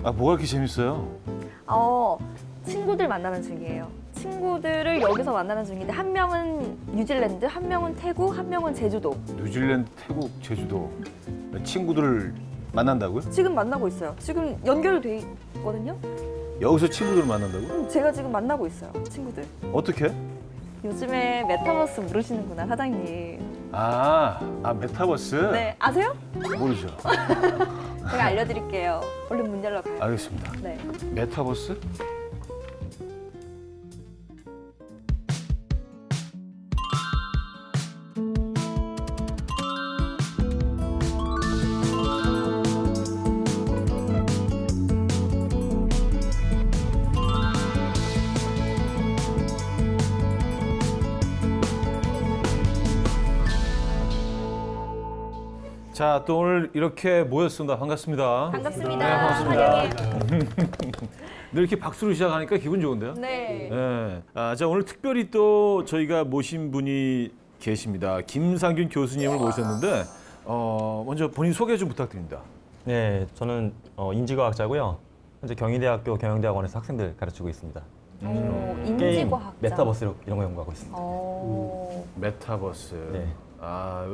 아, 뭐가 이렇게 재밌어요? 친구들 만나는 중이에요. 친구들을 여기서 만나는 중인데 한 명은 뉴질랜드, 한 명은 태국, 한 명은 제주도. 뉴질랜드, 태국, 제주도 친구들을 만난다고요? 지금 만나고 있어요. 지금 연결돼 있거든요. 여기서 친구들을 만난다고요? 제가 지금 만나고 있어요. 친구들. 어떻게? 요즘에 메타버스 모르시는구나, 사장님. 메타버스? 네, 아세요? 모르죠. 제가 알려드릴게요. 얼른 문 열러 가요. 알겠습니다. 네. 메타버스? 자, 또 오늘 이렇게 모였습니다. 반갑습니다. 반갑습니다. 네, 반갑습니다. 사장님. 늘 이렇게 박수로 시작하니까 기분 좋은데요? 네. 네. 자, 오늘 특별히 또 저희가 모신 분이 계십니다. 김상균 교수님을 모셨는데 먼저 본인 소개 좀 부탁드립니다. 네, 저는 인지과학자고요. 현재 경희대학교 경영대학원에서 학생들 가르치고 있습니다. 게임, 인지과학자. 메타버스 이런 거 연구하고 있습니다. 메타버스. 네.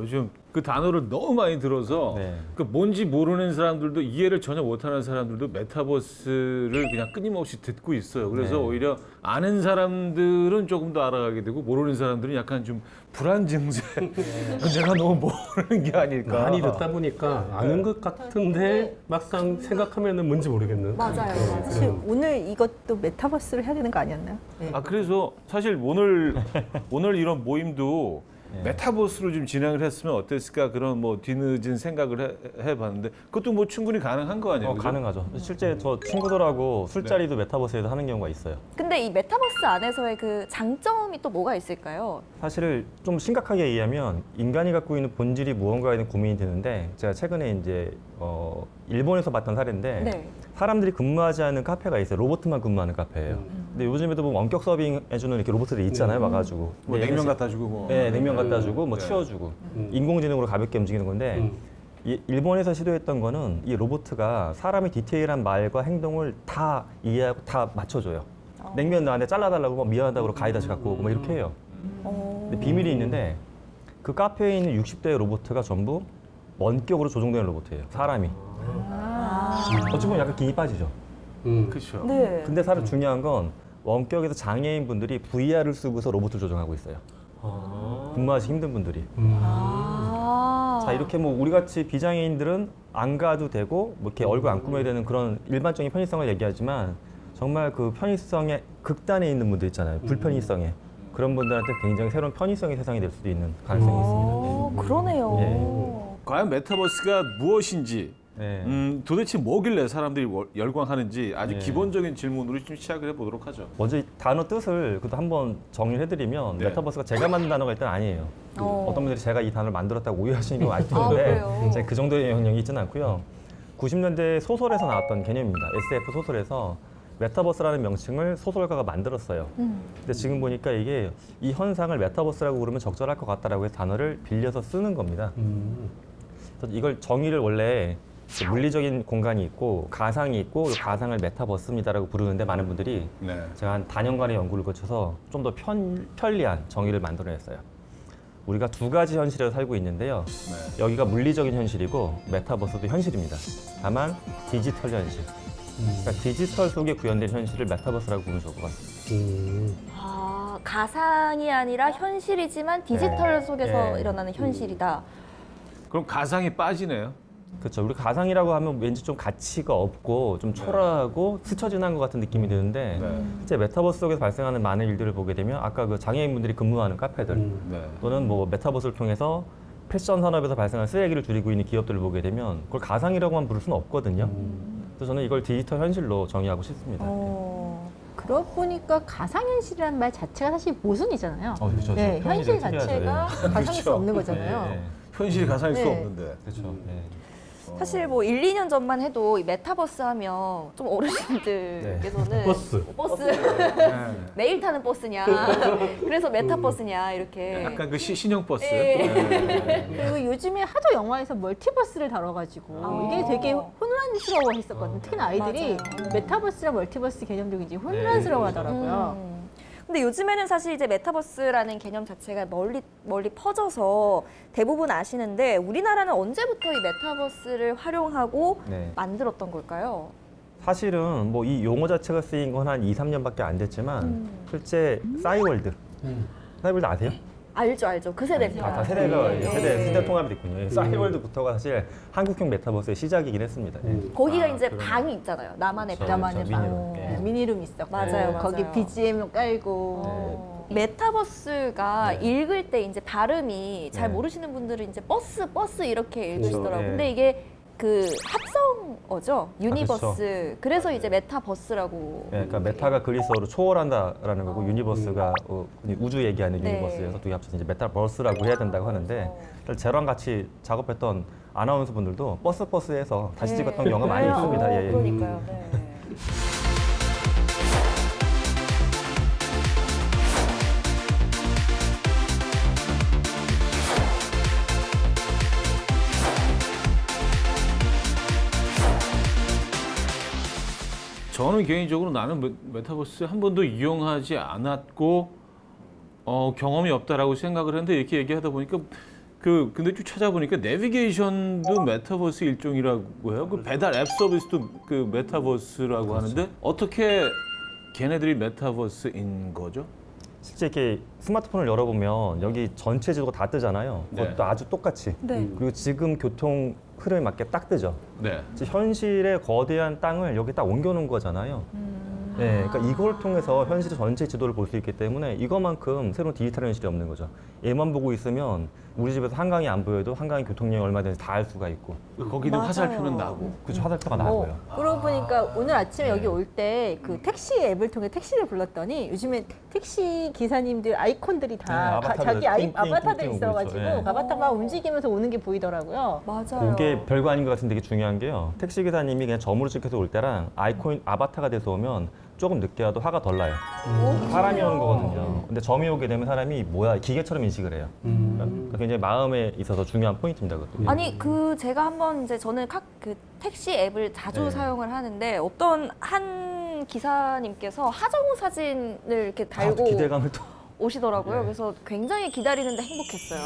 요즘 그 단어를 너무 많이 들어서 네. 그 뭔지 모르는 사람들도 이해를 전혀 못하는 사람들도 메타버스를 그냥 끊임없이 듣고 있어요. 그래서 네. 오히려 아는 사람들은 조금 더 알아가게 되고 모르는 사람들은 약간 좀 불안 증세. 내가 너무 모르는 게 아닐까. 많이 듣다 보니까 아는 것 같은데 막상 생각하면은 뭔지 모르겠는. 맞아요. 사실 오늘 이것도 메타버스로 해야 되는 거 아니었나요? 네. 그래서 사실 오늘 이런 모임도 메타버스로 좀 진행을 했으면 어땠을까 그런 뭐 뒤늦은 생각을 해봤는데 그것도 뭐 충분히 가능한 거 아니에요? 그죠? 가능하죠. 실제 저 친구들하고 술자리도 메타버스에서 하는 경우가 있어요. 근데 이 메타버스 안에서의 그 장점이 또 뭐가 있을까요? 사실 좀 심각하게 얘기하면 인간이 갖고 있는 본질이 무언가에 대한 고민이 드는데 제가 최근에 이제 일본에서 봤던 사례인데 네. 사람들이 근무하지 않는 카페가 있어요. 로봇만 근무하는 카페예요. 근데 요즘에도 뭐 원격 서빙 해주는 이렇게 로봇들이 있잖아요, 와가지고. 뭐 냉면 갖다 주고 뭐. 네, 냉면 갖다 주고 뭐 네. 치워주고 인공지능으로 가볍게 움직이는 건데 이 일본에서 시도했던 거는 이 로봇가 사람의 디테일한 말과 행동을 다 이해하고 다 맞춰줘요. 냉면 나한테 잘라달라고 막 미안하다고 가위다시 갖고 오고 막 이렇게 해요. 근데 비밀이 있는데 그 카페에 있는 60대의 로봇가 전부 원격으로 조종되는 로봇이에요. 사람이. 어찌 보면 약간 기이 빠지죠. 그렇죠. 네. 근데 사실 중요한 건 원격에서 장애인 분들이 VR을 쓰고서 로봇을 조종하고 있어요. 근무하기 힘든 분들이. 자, 이렇게 뭐 우리 같이 비장애인들은 안 가도 되고 뭐 이렇게 얼굴 안 꾸며야 되는 그런 일반적인 편의성을 얘기하지만 정말 그 편의성의 극단에 있는 분들 있잖아요. 불편의성에. 그런 분들한테 굉장히 새로운 편의성의 세상이 될 수도 있는 가능성이 있습니다. 그러네요. 과연 메타버스가 무엇인지 도대체 뭐길래 사람들이 열광하는지 아주 네. 기본적인 질문으로 좀 시작을 해보도록 하죠. 먼저 이 단어 뜻을 그래도 한번 정리를 해드리면 네. 메타버스가 제가 만든 단어가 일단 아니에요. 어떤 분들이 제가 이 단어를 만들었다고 오해하시는 경우가 아직도 그래요? 있는데 제가 그 정도의 영향력이 있지는 않고요. 90년대 소설에서 나왔던 개념입니다. SF 소설에서 메타버스라는 명칭을 소설가가 만들었어요. 근데 지금 보니까 이게 이 현상을 메타버스라고 부르면 적절할 것 같다라고 해서 단어를 빌려서 쓰는 겁니다. 그래서 이걸 정의를 원래 물리적인 공간이 있고 가상이 있고 그 가상을 메타버스입니다라고 부르는데 많은 분들이 네. 제가 한 다년간의 연구를 거쳐서 좀 더 편리한 정의를 만들어냈어요. 우리가 두 가지 현실에서 살고 있는데요. 네. 여기가 물리적인 현실이고 메타버스도 현실입니다. 다만 디지털 현실. 그러니까 디지털 속에 구현된 현실을 메타버스라고 부르면 좋을 것 같습니다. 가상이 아니라 현실이지만 디지털 속에서 네. 일어나는 현실이다. 그럼 가상이 빠지네요. 그렇죠. 우리 가상이라고 하면 왠지 좀 가치가 없고 좀 초라하고 스쳐 지난 것 같은 느낌이 드는데 네. 실제 메타버스 속에서 발생하는 많은 일들을 보게 되면 아까 그 장애인분들이 근무하는 카페들 네. 또는 뭐 메타버스를 통해서 패션 산업에서 발생하는 쓰레기를 줄이고 있는 기업들을 보게 되면 그걸 가상이라고만 부를 수는 없거든요. 그래서 저는 이걸 디지털 현실로 정의하고 싶습니다. 그러고 보니까 가상현실이라는 말 자체가 사실 모순이잖아요. 그렇죠. 네, 표현이 현실 되게 특이하죠. 자체가 가상일 수 없는 거잖아요. 네. 현실이 가상일 수 네. 없는데. 그렇죠. 네. 사실 뭐 1, 2년 전만 해도 이 메타버스 하면 좀 어르신들께서는 버스 매일 타는 버스냐 그래서 메타버스냐 이렇게 약간 그 신형 버스. 그리고 요즘에 하도 영화에서 멀티버스를 다뤄가지고 이게 되게 혼란스러워했었거든요. 특히나 아이들이 맞아요. 메타버스랑 멀티버스 개념도 굉장히 혼란스러워하더라고요. 근데 요즘에는 사실 이제 메타버스라는 개념 자체가 멀리 퍼져서 대부분 아시는데 우리나라는 언제부터 이 메타버스를 활용하고 네. 만들었던 걸까요? 사실은 뭐 이 용어 자체가 쓰인 건 한 2, 3년밖에 안 됐지만 실제 싸이월드. 싸이월드 아세요? 알죠. 그 세대입니다. 다 세대가 네. 세대 통합이 됐군요. 싸이월드부터가 사실 한국형 메타버스의 시작이긴 했습니다. 거기가 이제 방이 있잖아요. 나만의 방. 나만의 그렇죠. 방. 미니룸. 미니룸 있었고 맞아요. 거기 맞아요. BGM 깔고 메타버스가 네. 읽을 때 이제 발음이 잘 네. 모르시는 분들은 이제 버스 이렇게 읽으시더라고요. 네. 근데 이게 그 합성어죠. 유니버스. 그래서 이제 메타버스라고. 그러니까 메타가 그리스어로 초월한다라는 거고 유니버스가 우주 얘기하는 네. 유니버스여서 두 개 합쳐서 이제 메타버스라고 해야 된다고 하는데 저랑 같이 작업했던 아나운서 분들도 버스에서 다시 네. 찍었던 영화 많이 있습니다. 예. 그러니까요. 네. 저는 개인적으로 나는 메타버스 한 번도 이용하지 않았고 경험이 없다라고 생각을 했는데 이렇게 얘기하다 보니까 근데 쭉 찾아보니까 내비게이션도 메타버스 일종이라고 해요. 그 배달 앱 서비스도 그 메타버스라고 하는데 어떻게 걔네들이 메타버스인 거죠? 실제 이렇게 스마트폰을 열어보면 여기 전체 지도가 다 뜨잖아요. 그것도 네. 아주 똑같이. 네. 그리고 지금 교통 흐름에 맞게 딱 뜨죠. 네. 현실의 거대한 땅을 여기 딱 옮겨놓은 거잖아요. 네, 그러니까 이걸 통해서 현실의 전체 지도를 볼 수 있기 때문에 이것만큼 새로운 디지털 현실이 없는 거죠. 얘만 보고 있으면 우리 집에서 한강이 안 보여도 한강의 교통량이 얼마든지 다 알 수가 있고 거기는 맞아요. 화살표는 나고. 그쵸, 화살표가 나고요. 그러고 보니까 오늘 아침에 여기 올 때 그 택시 앱을 통해 택시를 불렀더니 요즘에 택시 기사님들 아이콘들이 다 네, 자기 아바타들 띵띵 있어가지고 오고 있죠. 네. 아바타가 움직이면서 오는 게 보이더라고요. 맞아요. 그게 별거 아닌 것 같은데 되게 중요한 게요. 택시 기사님이 그냥 점으로 찍혀서 올 때랑 아이콘 아바타가 돼서 오면 조금 늦게 와도 화가 덜 나요. 사람이 오는 거거든요. 근데 점이 오게 되면 사람이 뭐야 기계처럼 인식을 해요. 그러니까 굉장히 마음에 있어서 중요한 포인트입니다. 그것도. 아니 제가 한번 이제 저는 그 택시 앱을 자주 네. 사용을 하는데 어떤 한 기사님께서 하정우 사진을 이렇게 달고 기대감을 또 오시더라고요. 네. 그래서 굉장히 기다리는데 행복했어요.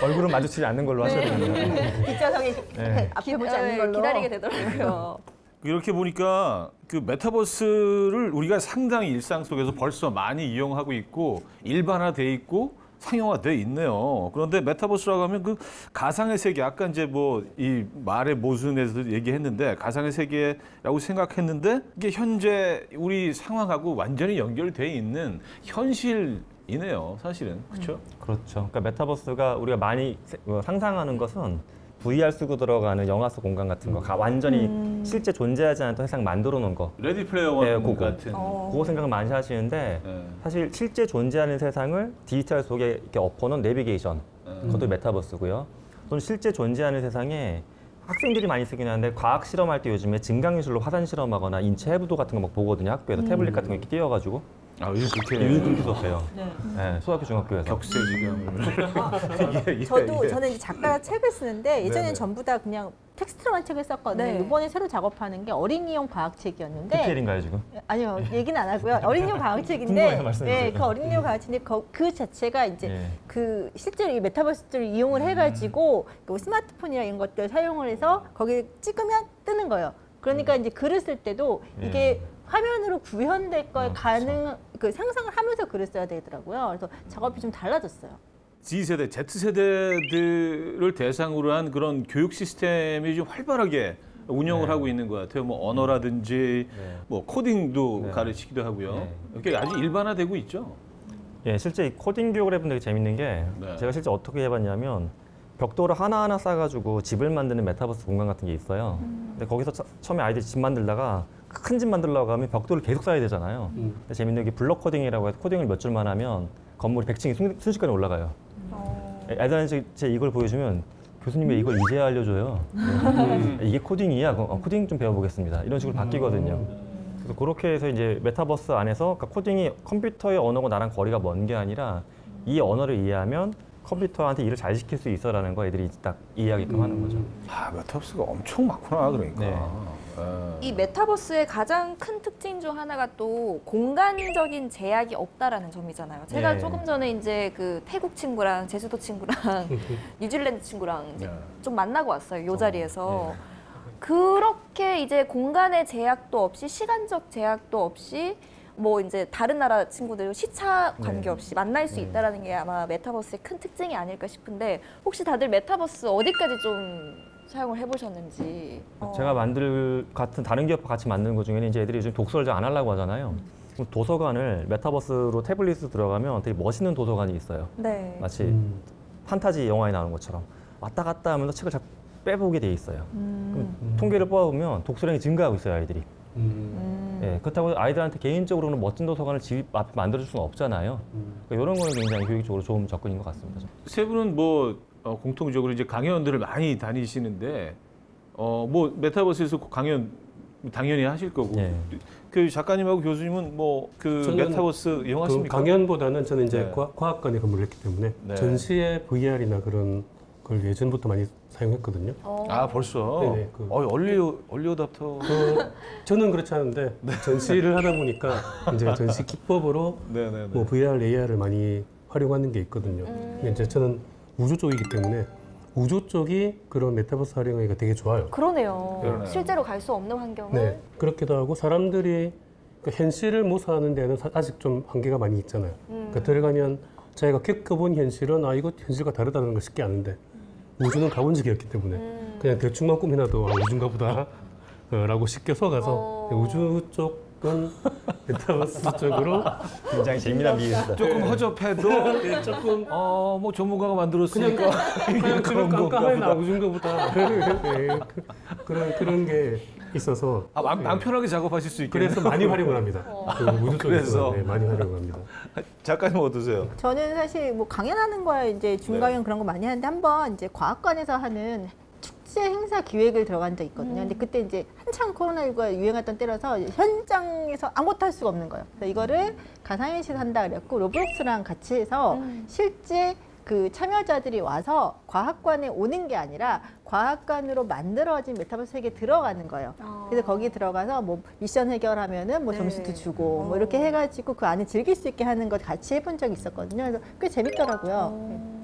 얼굴은 마주치지 않는 걸로 하셔야 되는데. 뒷좌석에 네. 앞에 보지 않는 걸로 기다리게 되더라고요. 이렇게 보니까 그 메타버스를 우리가 상당히 일상 속에서 벌써 많이 이용하고 있고 일반화돼 있고 상용화돼 있네요. 그런데 메타버스라고 하면 그 가상의 세계, 아까 이제 뭐 이 말의 모순에서도 얘기했는데 가상의 세계라고 생각했는데 이게 현재 우리 상황하고 완전히 연결돼 있는 현실이네요, 사실은. 그렇죠? 그렇죠. 그러니까 메타버스가 우리가 많이 상상하는 것은 VR 쓰고 들어가는 영화 속 공간 같은 거, 완전히 실제 존재하지 않던 세상 만들어 놓은 거. 레디 플레이어 원 네, 그거. 같은. 그거 생각을 많이 하시는데 네. 사실 실제 존재하는 세상을 디지털 속에 이렇게 엎어놓은 내비게이션, 그것도 메타버스고요. 또는 실제 존재하는 세상에 학생들이 많이 쓰긴 하는데 과학 실험할 때 요즘에 증강기술로 화산 실험하거나 인체 해부도 같은 거 막 보거든요. 학교에서 태블릿 같은 거 이렇게 띄워가지고 아, 요즘 그렇게 요즘 그렇게 썼어요. 네, 초등학교 중학교에서. 격세지감. 저는 이제 작가 책을 쓰는데 예전에는 네네. 전부 다 그냥 텍스트로만 책을 썼거든요. 네. 이번에 새로 작업하는 게 어린이용 과학책이었는데 PPL인가요 지금? 아니요, 얘기는 안 하고요. 어린이용 과학책인데, 궁금해서 말씀해 네, 주세요. 그 어린이용 과학책인데 그 자체가 이제 예. 그 실제로 이 메타버스를 이용을 해가지고 그 스마트폰이나 이런 것들 사용을 해서 거기 찍으면 뜨는 거예요. 그러니까 이제 글을 쓸 때도 이게 화면으로 구현될 걸 그 상상을 하면서 글을 써야 되더라고요. 그래서 작업이 좀 달라졌어요. Z세대, Z세대들을 대상으로 한 그런 교육 시스템이 좀 활발하게 운영을 네. 하고 있는 것 같아요. 뭐 언어라든지 네. 뭐 코딩도 네. 가르치기도 하고요. 네. 이게 아주 일반화되고 있죠. 예, 실제 이 코딩 교육을 해본 되게 재밌는 게 네. 제가 실제 어떻게 해봤냐면 벽돌을 하나하나 쌓아가지고 집을 만드는 메타버스 공간 같은 게 있어요. 근데 거기서 처음에 아이들이 집 만들다가 큰 집 만들려고 하면 벽돌을 계속 쌓아야 되잖아요. 근데 재밌는 게 블럭 코딩이라고 해서 코딩을 몇 줄만 하면 건물이 100층이 순식간에 올라가요. 애들한테 제 이걸 보여주면 교수님 왜 이걸 이제야 알려줘요? 이게 코딩이야? 코딩 좀 배워보겠습니다. 이런 식으로 바뀌거든요. 그래서 그렇게 해서 이제 메타버스 안에서 그러니까 코딩이 컴퓨터의 언어고 나랑 거리가 먼 게 아니라 이 언어를 이해하면 컴퓨터한테 일을 잘 시킬 수 있어라는 거 애들이 딱 이해하게끔 하는 거죠. 아, 메타버스가 엄청 많구나, 그러니까. 네. 이 메타버스의 가장 큰 특징 중 하나가 또 공간적인 제약이 없다라는 점이잖아요. 제가 네. 조금 전에 이제 그 태국 친구랑 제주도 친구랑 뉴질랜드 친구랑 이제 네. 좀 만나고 왔어요. 요 자리에서. 네. 그렇게 이제 공간의 제약도 없이 시간적 제약도 없이 뭐 이제 다른 나라 친구들 시차 관계없이 만날 수 있다라는 게 아마 메타버스의 큰 특징이 아닐까 싶은데 혹시 다들 메타버스 어디까지 좀 사용을 해보셨는지. 제가 같은 다른 기업과 같이 만드는 것 중에는 이제 애들이 요즘 독서를 잘 안 하려고 하잖아요. 그럼 도서관을 메타버스로 태블릿으로 들어가면 되게 멋있는 도서관이 있어요. 네. 마치 판타지 영화에 나오는 것처럼 왔다 갔다 하면서 책을 잘 빼보게 돼 있어요. 그럼 통계를 뽑아보면 독서량이 증가하고 있어요, 아이들이. 예, 그렇다고 아이들한테 개인적으로는 멋진 도서관을 집 앞에 만들어줄 수는 없잖아요. 그러니까 이런 거는 굉장히 교육적으로 좋은 접근인 것 같습니다. 세 분은 뭐 공통적으로 이제 강연들을 많이 다니시는데 뭐 메타버스에서 강연 당연히 하실 거고 예. 그 작가님하고 교수님은 뭐 그 저는 메타버스 그 이용하십니까? 강연보다는 저는 이제 네. 과학관에 근무를 했기 때문에 네. 전시에 VR이나 그런 걸 예전부터 많이 사용했거든요. 아 벌써. 네네, 얼리 어답터. 저는 그렇지 않은데 전시를 하다 보니까 이제 전시 기법으로 네네네. 뭐 VR, AR을 많이 활용하는 게 있거든요. 근데 이제 저는 우주 쪽이기 때문에 우주 쪽이 그런 메타버스 활용하기가 되게 좋아요. 그러네요. 그러네요. 실제로 갈 수 없는 환경을. 네, 그렇기도 하고 사람들이 그 현실을 모사하는 데는 아직 좀 한계가 많이 있잖아요. 그러니까 들어가면 자기가 겪어본 현실은 이거 현실과 다르다는 걸 쉽게 아는데 우주는 가본 적이 없기 때문에 그냥 대충만 꾸미나도 우주인가 보다 라고 쉽게 속아서 우주 쪽은 메타버스 쪽으로 굉장히 재미난 비유입니다. 조금 허접해도 네, 조금 뭐 전문가가 만들었으니까 그냥 그런 깜깜하게 건가 보다. 우주인가 보다 네, 그런 게 있어서 마음 편하게 작업하실 수 있게. 그래서 많이 활용을 합니다. 그 우주 그래서? 쪽에서 네, 많이 활용을 합니다. 작가님 어떠세요? 저는 사실 뭐 강연하는 거야 이제 중강연 그런 거 많이 하는데 한번 이제 과학관에서 하는 축제 행사 기획을 들어간 적 있거든요. 근데 그때 이제 한창 코로나19가 유행했던 때라서 현장에서 아무것도 할 수가 없는 거예요. 그래서 이거를 가상현실 한다 그랬고 로블록스랑 같이 해서 실제 그 참여자들이 와서 과학관에 오는 게 아니라 과학관으로 만들어진 메타버스 세계에 들어가는 거예요. 그래서 거기 들어가서 뭐 미션 해결하면은 뭐 네. 점수도 주고 뭐 이렇게 해가지고 그 안에 즐길 수 있게 하는 것 같이 해본 적이 있었거든요. 그래서 꽤 재밌더라고요.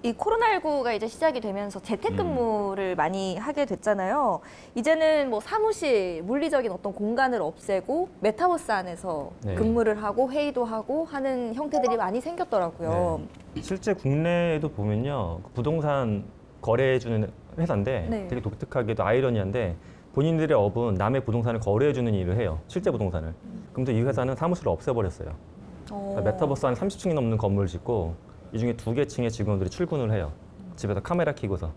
이 코로나19가 이제 시작이 되면서 재택근무를 많이 하게 됐잖아요. 이제는 뭐 사무실, 물리적인 어떤 공간을 없애고 메타버스 안에서 네. 근무를 하고 회의도 하고 하는 형태들이 많이 생겼더라고요. 실제 국내에도 보면요, 그 부동산 거래해주는 회사인데 네. 되게 독특하게도 아이러니한데 본인들의 업은 남의 부동산을 거래해주는 일을 해요. 실제 부동산을. 근데 이 회사는 사무실을 없애버렸어요. 그러니까 메타버스 안에 30층이 넘는 건물을 짓고 이 중에 2개 층의 직원들이 출근을 해요. 집에서 카메라 켜고서.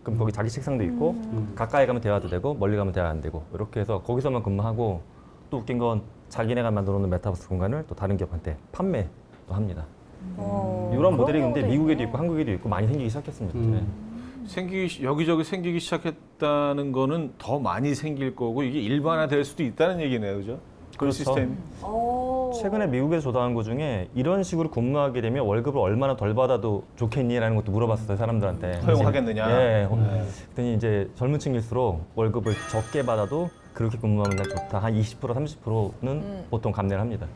그럼 거기 자기 책상도 있고 가까이 가면 대화도 되고 멀리 가면 대화 안 되고 이렇게 해서 거기서만 근무하고 또 웃긴 건 자기네가 만들어 놓은 메타버스 공간을 또 다른 기업한테 판매도 합니다. 이런 모델이 근데 미국에도 있고 한국에도 있고 많이 생기기 시작했습니다. 네. 여기저기 생기기 시작했다는 거는 더 많이 생길 거고 이게 일반화될 수도 있다는 얘기네요, 그죠? 그 그렇죠. 시스템. 최근에 미국에서 조사한 것 중에 이런 식으로 근무하게 되면 월급을 얼마나 덜 받아도 좋겠니라는 것도 물어봤어요, 사람들한테. 허용하겠느냐? 예. 그랬더니 이제 젊은 층일수록 월급을 적게 받아도 그렇게 근무하면 난 좋다. 한 20%, 30%는 보통 감내를 합니다.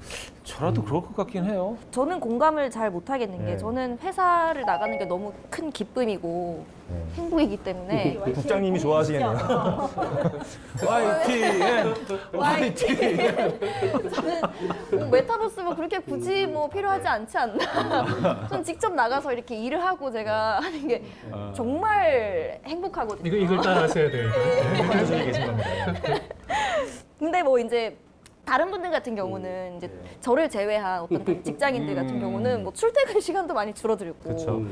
저라도 그럴 것 같긴 해요. 저는 공감을 잘 못하겠는 게 네. 저는 회사를 나가는 게 너무 큰 기쁨이고 행복이기 때문에 국장님이 좋아하시겠네요. YTN, YTN. 저는 메타버스 뭐 그렇게 굳이 뭐 필요하지 않지 않나. 전 직접 나가서 이렇게 일을 하고 제가 하는 게 정말 행복하거든요. 이걸 따라하셔야 돼요. 관심이 계신 겁니다. 근데 뭐 이제 다른 분들 같은 경우는 이제 저를 제외한 어떤 직장인들 같은 경우는 뭐 출퇴근 시간도 많이 줄어들고 그렇죠.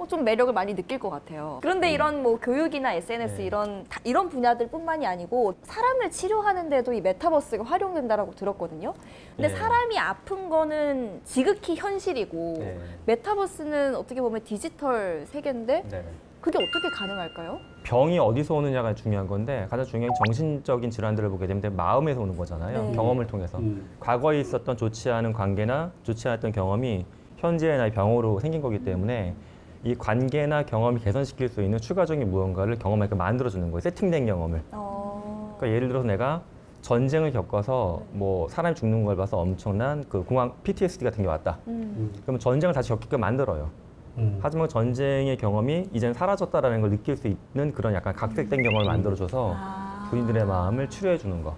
좀 매력을 많이 느낄 것 같아요. 그런데 이런 뭐 교육이나 SNS 이런 분야들뿐만이 아니고 사람을 치료하는데도 이 메타버스가 활용된다라고 들었거든요. 근데 네. 사람이 아픈 거는 지극히 현실이고 네. 메타버스는 어떻게 보면 디지털 세계인데 네. 그게 어떻게 가능할까요? 병이 어디서 오느냐가 중요한 건데 가장 중요한 게 정신적인 질환들을 보게 되면 마음에서 오는 거잖아요. 네. 경험을 통해서. 과거에 있었던 좋지 않은 관계나 좋지 않았던 경험이 현재의 나의 병으로 생긴 거기 때문에 이 관계나 경험을 개선시킬 수 있는 추가적인 무언가를 경험하게 만들어주는 거예요. 세팅된 경험을. 그러니까 예를 들어서 내가 전쟁을 겪어서 뭐 사람이 죽는 걸 봐서 엄청난 그 공황 PTSD 같은 게 왔다. 그러면 전쟁을 다시 겪게끔 만들어요. 하지만 전쟁의 경험이 이제는 사라졌다라는 걸 느낄 수 있는 그런 약간 각색된 경험을 만들어줘서 본인들의 마음을 치료해 주는 거.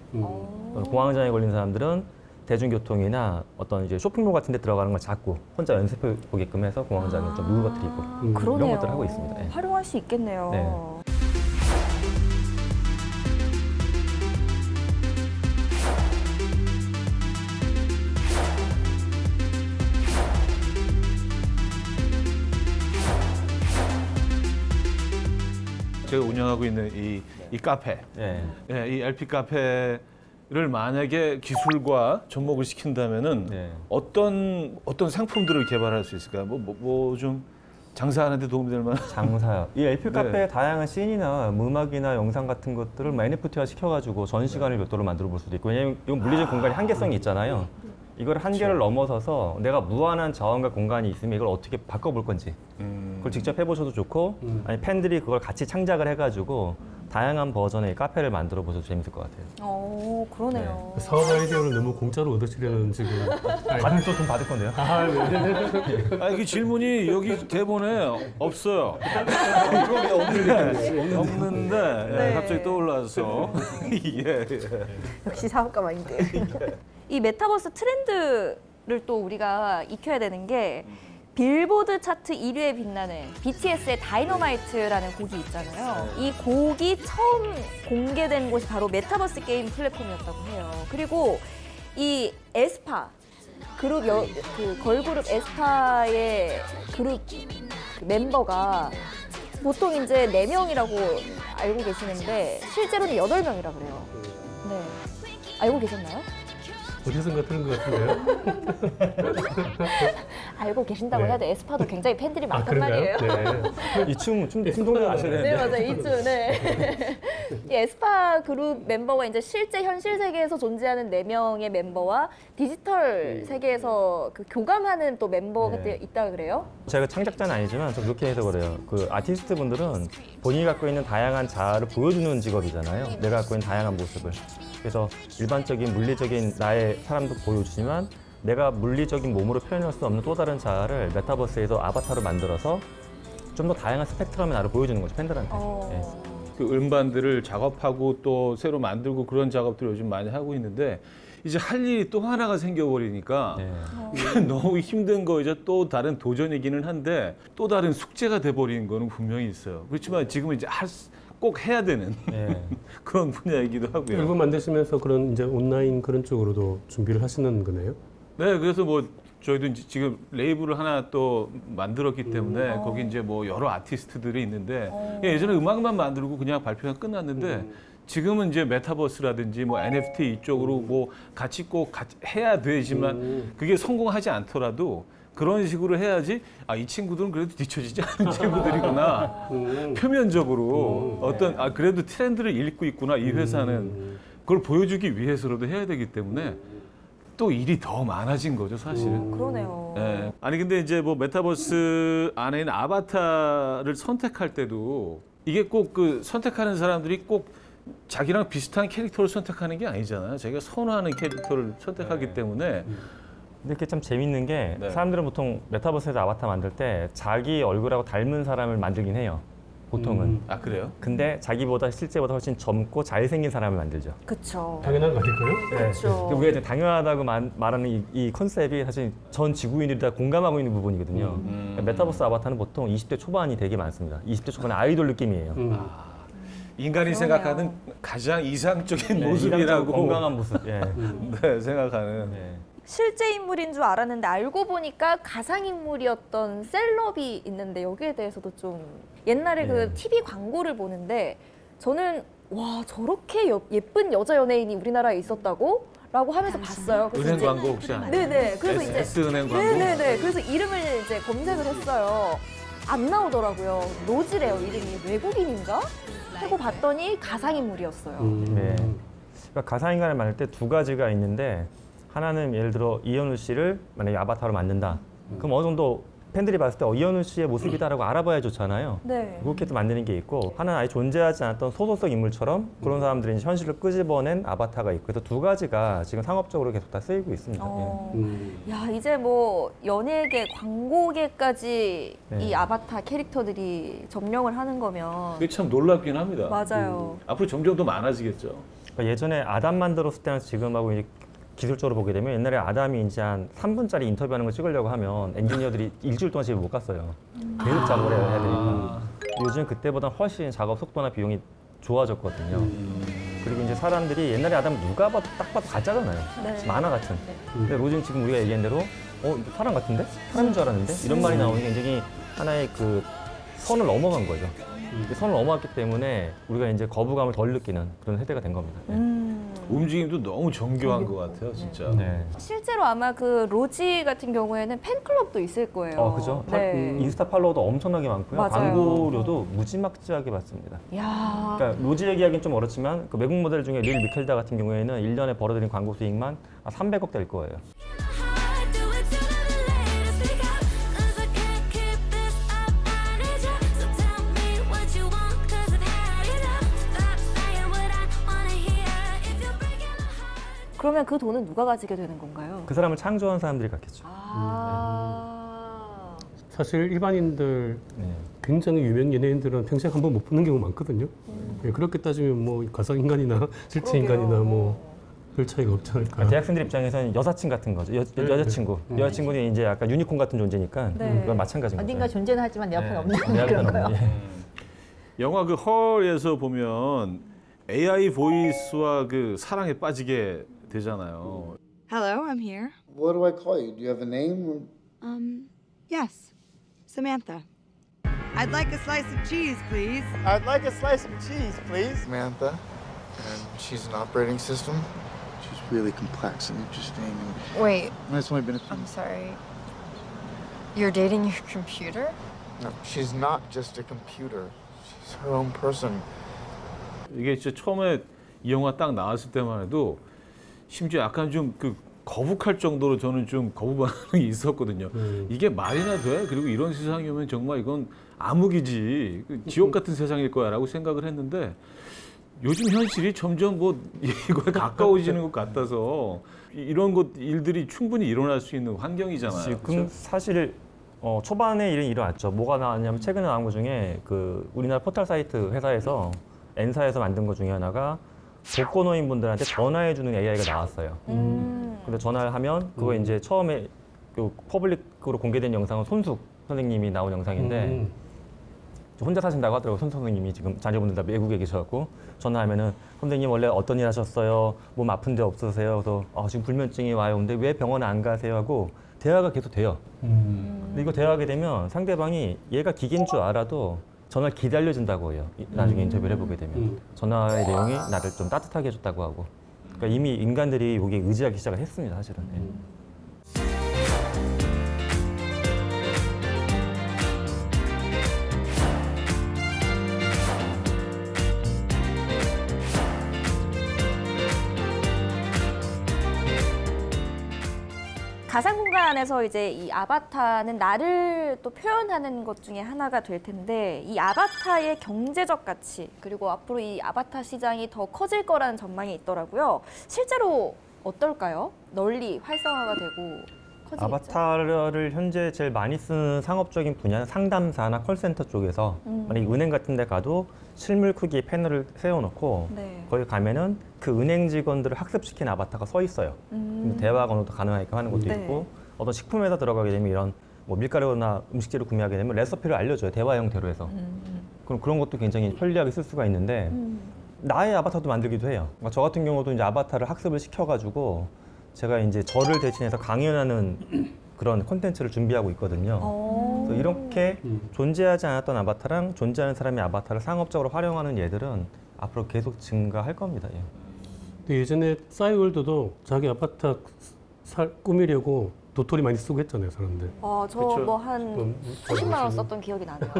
공황장애 걸린 사람들은 대중교통이나 어떤 이제 쇼핑몰 같은 데 들어가는 걸 자꾸 혼자 연습해 보게끔 해서 공황장애를 좀 누그러뜨리고 그러네요. 이런 것들을 하고 있습니다. 네. 활용할 수 있겠네요. 네. 제가 운영하고 있는 이 카페, 네. 예, 이 LP 카페를 만약에 기술과 접목을 시킨다면은 네. 어떤 상품들을 개발할 수 있을까요? 뭐 좀 장사하는데 도움이 될 만한. 장사요. 이 LP 네. 카페의 다양한 씬이나 음악이나 영상 같은 것들을 NFT화 시켜가지고 전시관을 별도로 만들어 볼 수도 있고, 왜냐면 이건 물리적 공간이 한계성이 있잖아요. 이걸 한계를 넘어서서 내가 무한한 자원과 공간이 있으면 이걸 어떻게 바꿔볼 건지 그걸 직접 해보셔도 좋고, 아니 팬들이 그걸 같이 창작을 해가지고 다양한 버전의 카페를 만들어 보셔도 재밌을 것 같아요. 그러네요. 사업 아이디어를 너무 공짜로 얻으시려는 지금. 받을 돈 받을 건데요. 아, 네. 아니 그 질문이 여기 대본에 없어요. 없는데 예, 네. 갑자기 떠올라서 예. 역시 사업가 마인드. 이 메타버스 트렌드를 또 우리가 익혀야 되는 게 빌보드 차트 1위에 빛나는 BTS의 다이너마이트라는 곡이 있잖아요. 이 곡이 처음 공개된 곳이 바로 메타버스 게임 플랫폼이었다고 해요. 그리고 이 에스파 그룹 그 걸그룹 에스파의 그룹 그 멤버가 보통 이제 4명이라고 알고 계시는데 실제로는 8명이라 그래요. 네. 알고 계셨나요? 어디선가 들은 것 같은데요? 알고 계신다고 네. 해야 돼. 에스파도 굉장히 팬들이 많단 그런가요? 말이에요. 네. 이 춤 동작 아시네. 네, 맞아요. 이쯤, 네. 이 에스파 그룹 멤버가 이제 실제 현실 세계에서 존재하는 4명의 멤버와 디지털 세계에서 그 교감하는 또 멤버가 네. 있다 그래요? 제가 창작자는 아니지만 좀 그렇게 해서 그래요. 그 아티스트 분들은 본인이 갖고 있는 다양한 자아를 보여주는 직업이잖아요. 내가 갖고 있는 다양한 모습을. 그래서 일반적인 물리적인 나의 사람도 보여주지만 내가 물리적인 몸으로 표현할 수 없는 또 다른 자아를 메타버스에서 아바타로 만들어서 좀 더 다양한 스펙트럼의 나를 보여주는 거죠, 팬들한테. 네. 그 음반들을 작업하고 또 새로 만들고 그런 작업들을 요즘 많이 하고 있는데 이제 할 일이 또 하나가 생겨버리니까 네. 이게 너무 힘든 거 이제 또 다른 도전이기는 한데 또 다른 숙제가 돼버리는 거는 분명히 있어요. 그렇지만 지금은 이제 꼭 해야 되는 네. 그런 분야이기도 하고요. 앨범 만드시면서 그런 이제 온라인 그런 쪽으로도 준비를 하시는 거네요? 네, 그래서 뭐 저희도 이제 지금 레이블을 하나 또 만들었기 때문에 거기 이제 뭐 여러 아티스트들이 있는데 예전에 음악만 만들고 그냥 발표가 끝났는데 지금은 이제 메타버스라든지 뭐 NFT 이쪽으로 뭐 같이 해야 되지만 그게 성공하지 않더라도 그런 식으로 해야지 이 친구들은 그래도 뒤처지지 않은 친구들이구나. 표면적으로 어떤 그래도 트렌드를 읽고 있구나 이 회사는 그걸 보여주기 위해서라도 해야 되기 때문에 또 일이 더 많아진 거죠 사실은. 그러네요. 예. 아니 근데 이제 뭐 메타버스 안에 있는 아바타를 선택할 때도 이게 꼭 그 선택하는 사람들이 꼭 자기랑 비슷한 캐릭터를 선택하는 게 아니잖아요. 자기가 선호하는 캐릭터를 선택하기 때문에 근데 이게 참 재밌는 게 네. 사람들은 보통 메타버스에서 아바타 만들 때 자기 얼굴하고 닮은 사람을 만들긴 해요. 보통은. 아 그래요? 근데 자기보다 실제보다 훨씬 젊고 잘생긴 사람을 만들죠. 그쵸. 당연한 거 아닐까요? 그쵸. 우리가 이제 당연하다고 말하는 이 컨셉이 사실 전 지구인들이 다 공감하고 있는 부분이거든요. 메타버스 아바타는 보통 20대 초반이 되게 많습니다. 20대 초반의 아이돌 느낌이에요. 인간이 그러네요. 생각하는 가장 이상적인 네, 모습이라고 이상적으로 건강한 모습. 예. 네, 생각하는. 네. 실제 인물인 줄 알았는데 알고 보니까 가상 인물이었던 셀럽이 있는데 여기에 대해서도 좀 옛날에 그 네. TV 광고를 보는데 저는 와 저렇게 예쁜 여자 연예인이 우리나라에 있었다고? 라고 하면서 봤어요. 그래서 은행 이제- 광고 혹시 아니에요? 네네. 그래서 이제 S은행 광고? 네네네. 그래서 이름을 이제 검색을 했어요. 안 나오더라고요. 로지래요, 이름이. 외국인인가? 하고 봤더니 가상인물이었어요. 네. 그러니까 가상인간을 만들 때 두 가지가 있는데 하나는 예를 들어 이현우 씨를 만약에 아바타로 만든다. 그럼 어느 정도 팬들이 봤을 때 이현우 씨의 모습이다라고 알아봐야 좋잖아요. 네. 그렇게 또 만드는 게 있고 하나는 아예 존재하지 않았던 소속성 인물처럼 그런 사람들이 이제 현실을 끄집어낸 아바타가 있고 그래서 두 가지가 지금 상업적으로 계속 다 쓰이고 있습니다. 야, 이제 뭐 연예계, 광고계까지 네. 이 아바타 캐릭터들이 점령을 하는 거면 그게 참 놀랍긴 합니다. 맞아요. 앞으로 점점 더 많아지겠죠. 그러니까 예전에 아담 만들었을 때랑 지금하고 이제 기술적으로 보게 되면 옛날에 아담이 이제 한 3분짜리 인터뷰하는 걸 찍으려고 하면 엔지니어들이 일주일 동안 집에 못 갔어요. 계속 작업을 해야 되니까. 요즘 그때보다 훨씬 작업 속도나 비용이 좋아졌거든요. 그리고 이제 사람들이 옛날에 아담 누가 봐도 딱 봐도 가짜잖아요. 네. 만화 같은. 근데 요즘 지금 우리가 얘기한 대로 이거 사람 같은데? 사람인 줄 알았는데? 이런 말이 나오는 게 굉장히 하나의 그 선을 넘어간 거죠. 그 선을 넘어갔기 때문에 우리가 이제 거부감을 덜 느끼는 그런 세대가 된 겁니다. 움직임도 너무 정교한 것 같아요, 진짜. 네. 실제로 아마 그 로지 같은 경우에는 팬클럽도 있을 거예요. 그죠? 네. 인스타 팔로워도 엄청나게 많고요. 맞아요. 광고료도 무지막지하게 받습니다. 야. 그러니까 로지 얘기하기는 좀 어렵지만 그 외국 모델 중에 릴 미켈다 같은 경우에는 1년에 벌어들인 광고 수익만 300억 될 거예요. 그러면 그 돈은 누가 가지게 되는 건가요? 그 사람을 창조한 사람들이 갖겠죠. 사실 일반인들 네. 굉장히 유명 연예인들은 평생 한 번 못 보는 경우가 많거든요. 예, 그렇게 따지면 뭐 가상 인간이나 실제 그러게요. 인간이나 뭐 별 차이가 없지 않을까. 그러니까 대학생들 입장에서는 여사친 같은 거죠. 여자친구. 여자친구는 이제 약간 유니콘 같은 존재니까 네. 그건 마찬가지인 거죠. 어딘가 존재는 하지만 내 옆에는 없는 내 앞에는 그런 거요. 없는, 예. 영화 그 헐에서 보면 AI 보이스와 그 사랑에 빠지게 되잖아요. Hello, I'm here. What do I call you? Do you have a name? Yes, Samantha. I'd like a slice of cheese, please. I'd like a slice of cheese, please. Samantha, and she's an operating system. She's really complex and interesting. And Wait, it's only been a few. I'm sorry. You're dating your computer? No, she's not just a computer. She's her own person. 이게 진짜 처음에 이 영화 딱 나왔을 때만 해도 심지어 약간 좀 그 거북할 정도로 저는 좀 거부 반응이 있었거든요. 이게 말이나 돼? 그리고 이런 세상이 오면 정말 이건 암흑이지, 그 지옥 같은 세상일 거야라고 생각을 했는데 요즘 현실이 점점 뭐 이거에 가까워지는 것 같아서 이런 것 일들이 충분히 일어날 수 있는 환경이잖아요. 지금 그렇죠? 사실 초반에 일이 일어났죠. 뭐가 나왔냐면 최근에 나온 것 중에 그 우리나라 포털 사이트 회사에서 N사에서 만든 것 중에 하나가 독거노인분들한테 전화해주는 AI가 나왔어요. 근데 전화를 하면 그거 이제 처음에 그 퍼블릭으로 공개된 영상은 손숙 선생님이 나온 영상인데 혼자 사신다고 하더라고요. 손 선생님이 지금 자녀분들 다 외국에 계셔갖고 전화하면은 선생님 원래 어떤 일 하셨어요? 몸 아픈 데 없으세요? 그래서 지금 불면증이 와요. 근데 왜 병원 안 가세요? 하고 대화가 계속 돼요. 근데 이거 대화하게 되면 상대방이 얘가 기계인 줄 알아도 전화를 기다려준다고 해요. 나중에 인터뷰를 해보게 되면. 전화의 내용이 나를 좀 따뜻하게 해줬다고 하고. 그러니까 이미 인간들이 여기에 의지하기 시작을 했습니다, 사실은. 예. 가상 공간에서 이제 이 아바타는 나를 또 표현하는 것 중에 하나가 될 텐데 이 아바타의 경제적 가치 그리고 앞으로 이 아바타 시장이 더 커질 거라는 전망이 있더라고요. 실제로 어떨까요? 널리 활성화가 되고 커지겠죠? 아바타를 현재 제일 많이 쓰는 상업적인 분야는 상담사나 콜센터 쪽에서 만약에 은행 같은 데 가도 실물 크기의 패널을 세워놓고 네. 거기 가면은 그 은행 직원들을 학습시킨 아바타가 서 있어요. 대화 언어도 가능하게끔 하는 것도 네. 있고 어떤 식품회사 들어가게 되면 이런 뭐 밀가루나 음식재료 구매하게 되면 레시피를 알려줘요. 대화 형태로 해서. 그럼 그런 것도 굉장히 편리하게 쓸 수가 있는데 나의 아바타도 만들기도 해요. 그러니까 저 같은 경우도 이제 아바타를 학습을 시켜가지고 제가 이제 저를 대신해서 강연하는 그런 콘텐츠를 준비하고 있거든요. 그래서 이렇게 존재하지 않았던 아바타랑 존재하는 사람의 아바타를 상업적으로 활용하는 예들은 앞으로 계속 증가할 겁니다. 예. 근데 예전에 싸이월드도 자기 아바타 꾸미려고 도토리 많이 쓰고 했잖아요, 사람들. 저 그쵸. 뭐 한 40만 원 썼던 기억이 나네요.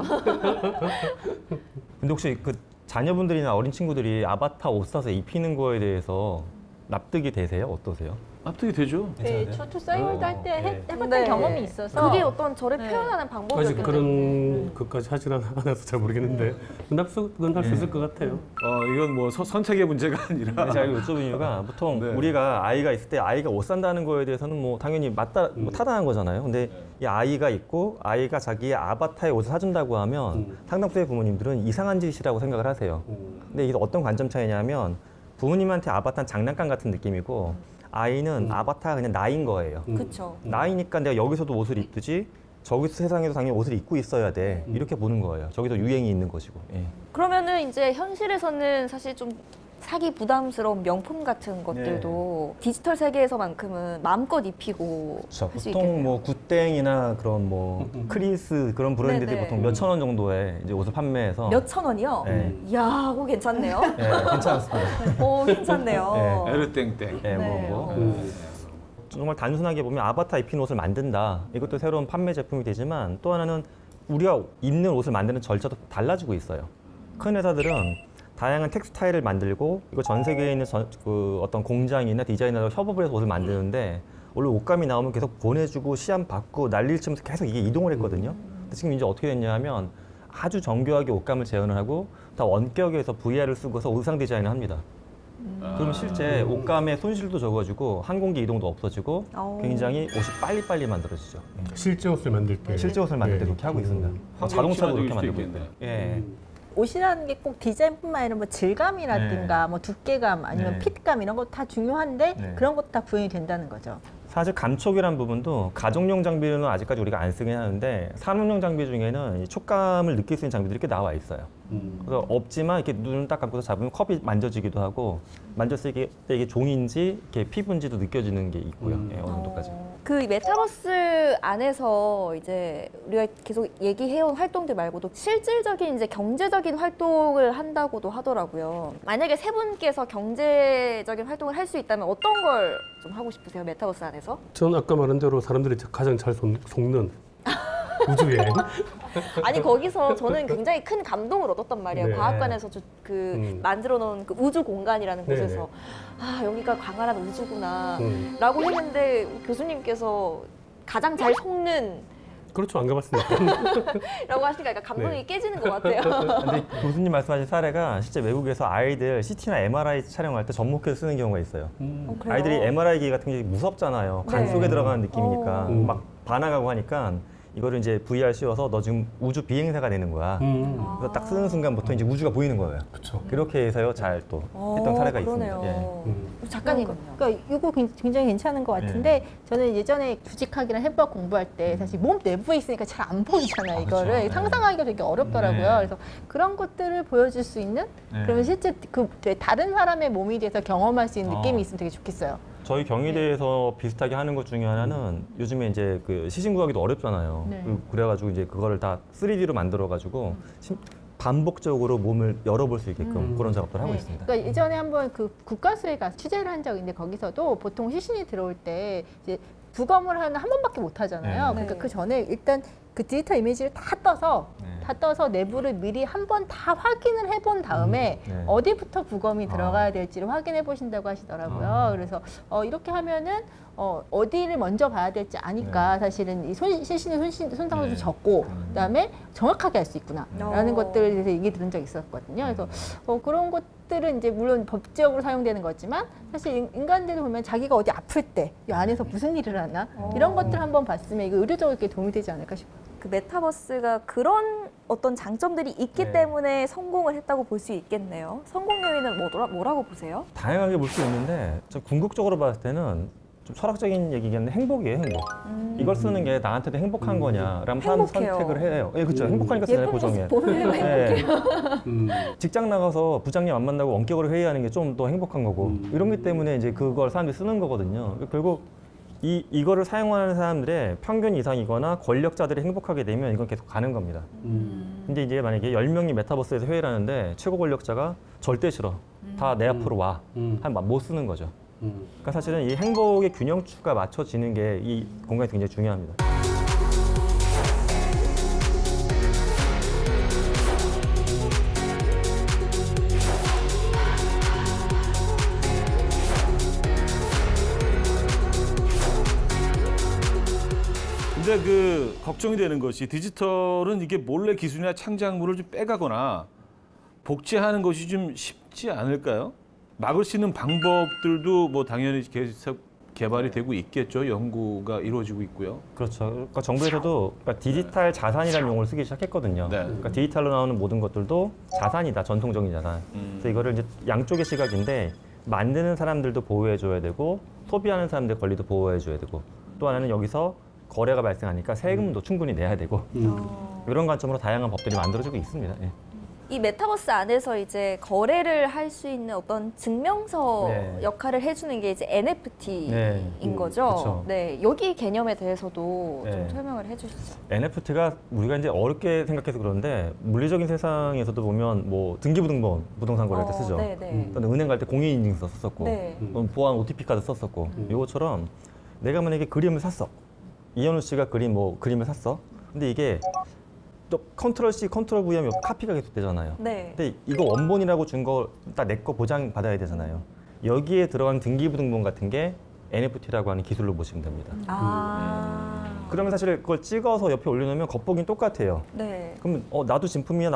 근데 혹시 그 자녀분들이나 어린 친구들이 아바타 옷 사서 입히는 거에 대해서 납득이 되세요? 어떠세요? 납득이 되죠. 네, 저도 싸이월드 할 때 해봤던 네. 경험이 있어서 그게 어떤 저를 네. 표현하는 아직 방법이었기 때문에. 그런 것까지 하진 않아서 잘 모르겠는데 납득은 할 수 있을 것 같아요. 이건 뭐 선택의 문제가 아니라 제가 이거 여쭤본 이유가 보통 네. 우리가 아이가 있을 때 아이가 옷 산다는 거에 대해서는 뭐 당연히 뭐 타당한 거잖아요. 근데 이 아이가 있고 아이가 자기의 아바타의 옷을 사준다고 하면 상당수의 부모님들은 이상한 짓이라고 생각을 하세요. 근데 이게 어떤 관점 차이냐면 부모님한테 아바타는 장난감 같은 느낌이고 아이는 아바타가 그냥 나인 거예요. 그렇죠. 나이니까 내가 여기서도 옷을 입듯이 저기서 세상에도 당연히 옷을 입고 있어야 돼. 이렇게 보는 거예요. 저기서 유행이 있는 것이고. 예. 그러면은 이제 현실에서는 사실 좀 사기 부담스러운 명품 같은 것들도 디지털 세계에서만큼은 마음껏 입히고 그렇죠. 할 수 보통 있겠네요. 뭐 굿땡이나 그런 뭐 크리스 그런 브랜드들이 네네. 보통 몇천 원 정도에 이제 옷을 판매해서 몇천 원이요? 네. 이야, 그거 괜찮네요. 예, 괜찮습니다. 오, 괜찮네요. 에르땡땡. 예, 네. 정말 단순하게 보면 아바타 입힌 옷을 만든다. 이것도 새로운 판매 제품이 되지만 또 하나는 우리가 입는 옷을 만드는 절차도 달라지고 있어요. 큰 회사들은 다양한 텍스타일을 만들고 이거 전 세계에 있는 그 어떤 공장이나 디자이너랑 협업을 해서 옷을 만드는데 원래 옷감이 나오면 계속 보내주고 시안 받고 난리를 치면서 계속 이게 이동을 했거든요. 근데 지금 이제 어떻게 됐냐 하면 아주 정교하게 옷감을 재현을 하고 다 원격에서 VR을 쓰고서 의상 디자인을 합니다. 그러면 실제 옷감의 손실도 적어지고 항공기 이동도 없어지고 굉장히 옷이 빨리빨리 만들어지죠. 실제 옷을 만들 때. 실제 옷을 만들 때 네. 그렇게 하고 있습니다. 자동차도 그렇게 만들고 있고요. 예. 옷이라는 게 꼭 디자인뿐만 아니라 뭐 질감이라든가 뭐 두께감 아니면 네. 핏감 이런 거 다 중요한데 네. 그런 것도 다 구현이 된다는 거죠. 사실 감촉이라는 부분도 가정용 장비는 아직까지 우리가 안 쓰긴 하는데 산업용 장비 중에는 이 촉감을 느낄 수 있는 장비들이 꽤 나와 있어요. 그래서 없지만 이렇게 눈을 딱 감고서 잡으면 컵이 만져지기도 하고 만졌을 때 이게 종인지 이렇게 피부인지도 느껴지는 게 있고요. 예, 어느 정도까지. 그 메타버스 안에서 이제 우리가 계속 얘기해온 활동들 말고도 실질적인 이제 경제적인 활동을 한다고도 하더라고요. 만약에 세 분께서 경제적인 활동을 할 수 있다면 어떤 걸 좀 하고 싶으세요? 메타버스 안에서? 전 아까 말한 대로 사람들이 가장 잘 속는 우주여행. 아니 거기서 저는 굉장히 큰 감동을 얻었단 말이에요. 네. 과학관에서 만들어 놓은 그 우주 공간이라는 네네. 곳에서 아 여기가 광활한 우주구나 음. 라고 했는데 교수님께서 가장 잘 속는 그렇죠, 안 가봤으니까. 라고 하시니까 약간 감동이 네. 깨지는 것 같아요. 근데 교수님 말씀하신 사례가 실제 외국에서 아이들 CT나 MRI 촬영할 때 접목해서 쓰는 경우가 있어요. 그래요? 아이들이 MRI 기기 같은 게 무섭잖아요. 간 네. 속에 들어가는 느낌이니까 음. 막 반항하고 하니까 이거를 이제 VR 씌워서 너 지금 우주 비행사가 되는 거야. 그래서 딱 쓰는 순간부터 이제 우주가 보이는 거예요. 그렇죠. 그렇게 해서요 잘 또 했던 사례가 그러네요. 있습니다. 예. 작가님은요? 그러니까 이거 굉장히 괜찮은 것 같은데 저는 예전에 주식학이나 해부학 공부할 때 사실 몸 내부에 있으니까 잘 안 보이잖아요. 이거를 그렇죠. 상상하기가 되게 어렵더라고요. 네. 그래서 그런 것들을 보여줄 수 있는 그러면 실제 그 다른 사람의 몸에 대해서 경험할 수 있는 느낌이 있으면 되게 좋겠어요. 저희 경희대에서 비슷하게 하는 것 중에 하나는 요즘에 이제 그 시신 구하기도 어렵잖아요. 네. 그래가지고 이제 그거를 다 3D로 만들어가지고 반복적으로 몸을 열어볼 수 있게끔 그런 작업들을 하고 네. 있습니다. 그러니까 예전에 한번 그 국가수에 가서 취재를 한 적이 있는데 거기서도 보통 시신이 들어올 때 이제 부검을 한 번밖에 못 하잖아요. 네. 그러니까 네. 그 전에 일단 그 디지털 이미지를 다 떠서 내부를 미리 한 번 다 확인을 해본 다음에 네. 어디부터 부검이 들어가야 될지를 확인해 보신다고 하시더라고요. 그래서 이렇게 하면은 어디를 먼저 봐야 될지 아니까 사실은 이 시신의 손상도 좀 적고 그다음에 정확하게 할 수 있구나라는 것들에 대해서 얘기 들은 적이 있었거든요. 그래서 그런 것들은 이제 물론 법적으로 사용되는 거지만 사실 인간들도 보면 자기가 어디 아플 때 이 안에서 무슨 일을 하나 이런 것들 한번 봤으면 이거 의료적으로 이렇게 도움이 되지 않을까 싶어요. 그 메타버스가 그런 어떤 장점들이 있기 네. 때문에 성공을 했다고 볼 수 있겠네요. 성공 요인은 뭐라고 보세요? 다양하게 볼 수 있는데 저 궁극적으로 봤을 때는 좀 철학적인 얘기겠는데 행복이에요, 행복. 이걸 쓰는 게 나한테도 행복한 거냐라면 사람 행복해요. 선택을 해요. 예, 그렇죠. 행복하니까 쓰잖아요, 예쁜 보정에. 모습 보면 행복해요. 직장 나가서 부장님 안 만나고 원격으로 회의하는 게 좀 더 행복한 거고 이런 것 때문에 이제 그걸 사람들이 쓰는 거거든요. 결국 이거를 사용하는 사람들의 평균 이상이거나 권력자들이 행복하게 되면 이건 계속 가는 겁니다. 근데 이제 만약에 10명이 메타버스에서 회의를 하는데 최고 권력자가 절대 싫어. 다 내 앞으로 와. 하면 못 쓰는 거죠. 그러니까 사실은 이 행복의 균형추가 맞춰지는 게 이 공간에서 굉장히 중요합니다. 근데 그 걱정이 되는 것이 디지털은 이게 몰래 기술이나 창작물을 좀 빼가거나 복제하는 것이 좀 쉽지 않을까요? 막을 수 있는 방법들도 뭐 당연히 계속 개발이 되고 있겠죠. 연구가 이루어지고 있고요. 그렇죠. 그러니까 정부에서도 그러니까 디지털 자산이라는 용어를 쓰기 시작했거든요. 네. 그러니까 디지털로 나오는 모든 것들도 자산이다, 전통적인 자산. 그래서 이거를 이제 양쪽의 시각인데 만드는 사람들도 보호해줘야 되고 소비하는 사람들 권리도 보호해줘야 되고 또 하나는 여기서 거래가 발생하니까 세금도 충분히 내야 되고 이런 관점으로 다양한 법들이 만들어지고 있습니다. 예. 이 메타버스 안에서 이제 거래를 할 수 있는 어떤 증명서 네. 역할을 해주는 게 이제 NFT인 네. 거죠. 그쵸. 네, 여기 개념에 대해서도 네. 좀 설명을 해주시죠. NFT가 우리가 이제 어렵게 생각해서 그러는데 물리적인 세상에서도 보면 뭐 등기부등본 부동산 거래할 때 쓰죠. 네, 네. 또 은행 갈 때 공인인증서 썼었고 네. 보안 OTP 카드 썼었고 이것처럼 내가 만약에 그림을 샀어. 이현우 씨가 그림을 샀어. 근데 이게 또 컨트롤 C, 컨트롤 V 하면 카피가 계속 되잖아요. 네. 근데 이거 원본이라고 준 거 딱 내 거 보장 받아야 되잖아요. 여기에 들어간 등기부등본 같은 게 NFT라고 하는 기술로 보시면 됩니다. 그러면 사실 그걸 찍어서 옆에 올려놓으면 겉보기는 똑같아요. 네. 그러면 나도 진품이야